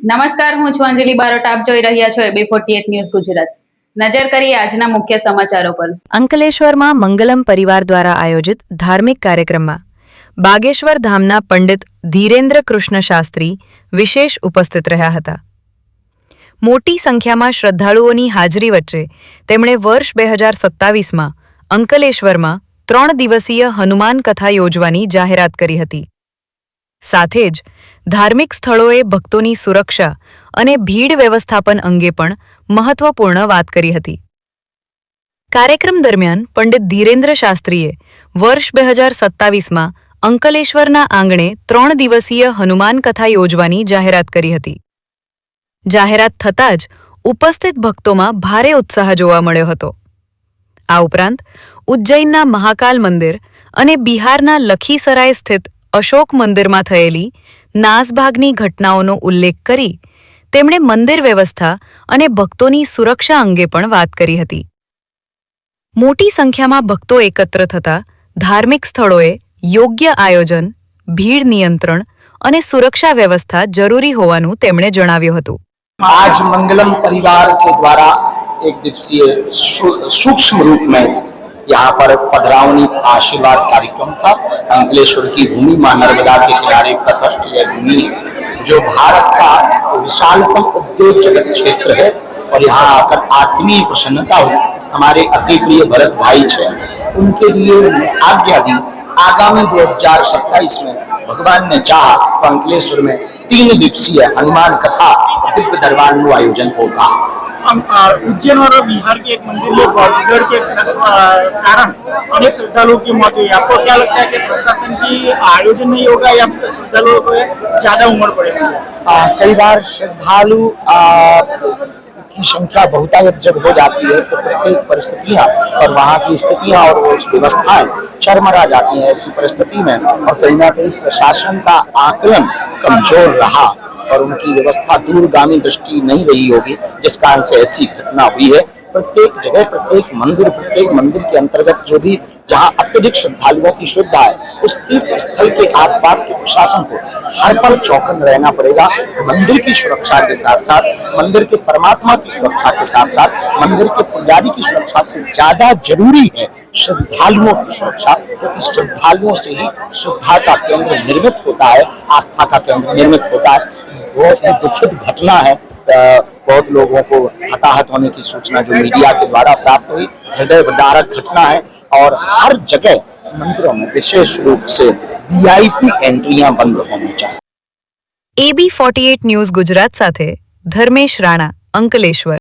નમસ્કાર, હું છું અંજલિ બારોટ. આપ જોઈ રહ્યા છો AB48 ન્યૂઝ ગુજરાત. નજર કરીએ આજના મુખ્ય સમાચારો પર. અંકલેશ્વરમાં મંગલમ પરિવાર દ્વારા આયોજિત ધાર્મિક કાર્યક્રમમાં બાગેશ્વર ધામના પંડિત ધીરેન્દ્ર કૃષ્ણ શાસ્ત્રી વિશેષ ઉપસ્થિત રહ્યા હતા. મોટી સંખ્યામાં શ્રદ્ધાળુઓની હાજરી વચ્ચે તેમણે વર્ષ 2027માં અંકલેશ્વરમાં 3 દિવસીય હનુમાન કથા યોજવાની જાહેરાત કરી હતી. સાથે જ ધાર્મિક સ્થળોએ ભક્તોની સુરક્ષા અને ભીડ વ્યવસ્થાપન અંગે પણ મહત્વપૂર્ણ વાત કરી હતી. કાર્યક્રમ દરમિયાન પંડિત ધીરેન્દ્ર શાસ્ત્રીએ વર્ષ 2027માં અંકલેશ્વરના આંગણે 3 દિવસીય હનુમાન કથા યોજવાની જાહેરાત કરી હતી. જાહેરાત થતાં જ ઉપસ્થિત ભક્તોમાં ભારે ઉત્સાહ જોવા મળ્યો હતો. આ ઉપરાંત ઉજ્જૈનના મહાકાલ મંદિર અને બિહારના લખીસરાય સ્થિત અશોક મંદિરમાં થયેલી નાસભાગની ઘટનાઓનો ઉલ્લેખ કરી તેમણે મંદિર વ્યવસ્થા અને ભક્તોની સુરક્ષા અંગે પણ વાત કરી હતી. મોટી સંખ્યામાં ભક્તો એકત્ર થતા ધાર્મિક સ્થળોએ યોગ્ય આયોજન, ભીડ નિયંત્રણ અને સુરક્ષા વ્યવસ્થા જરૂરી હોવાનું તેમણે જણાવ્યું હતું. आज मंगलम परिवार के द्वारा एक दिवसीय सूक्ष्म रूप में यहाँ पर पधरावनी आशीर्वाद कार्यक्रम था. अंकलेश्वर की भूमि मां नर्मदा के किनारे तटस्थ यह भूमि जो भारत का विशालतम उद्योग जगत क्षेत्र है और यहाँ आकर आत्मीय प्रसन्नता हुई. हमारे अति प्रिय भरत भाई है, उनके लिए हमने आज्ञा दी आगामी 2027 में भगवान ने चाहा तो अंकलेश्वर में 3 दिवसीय हनुमान कथा दिव्य दरबार નું आयोजन होगा. उज्जैन और बिहार के एक मंदिर में बॉडीगार्ड के कारण अनेक श्रद्धालुओं की मौत हुई. आपको क्या लगता है कि प्रशासन की आयोजन नहीं होगा या श्रद्धालुओं को ज्यादा उम्र पड़ेगी? कई बार श्रद्धालु की संख्या बहुतायत जब हो जाती है तो प्रत्येक परिस्थितियां और वहाँ की स्थितियां और उस व्यवस्थाएं चरमरा जाती हैं. ऐसी परिस्थिति में और कहीं ना कहीं प्रशासन का आकलन कमजोर रहा और उनकी व्यवस्था दूरगामी दृष्टि नहीं रही होगी, जिस कारण से ऐसी घटना हुई है. प्रत्येक जगह प्रत्येक मंदिर के अंतर्गत जो भी जहां अत्यधिक श्रद्धालुओं की श्रद्धा है उस तीर्थ स्थल के आसपास के प्रशासन को हर पल चौकन रहना पड़ेगा. मंदिर की सुरक्षा के साथ साथ मंदिर के परमात्मा की सुरक्षा के साथ साथ मंदिर के पुजारी की सुरक्षा से ज्यादा जरूरी है श्रद्धालुओं की सुरक्षा, क्योंकि श्रद्धालुओं से ही श्रद्धा का केंद्र निर्मित होता है, आस्था का केंद्र निर्मित होता है. बहुत ही दुखद घटना है. बहुत लोगों को हताहत होने की सूचना जो मीडिया के द्वारा प्राप्त हुई, हृदय विदारक घटना है. और हर जगह मंदिरों में विशेष रूप से VIP एंट्रियां बंद होनी चाहिए. AB48 ન્યૂઝ ગુજરાત સાથે ધર્મેશ રાણા, અંકલેશ્વર.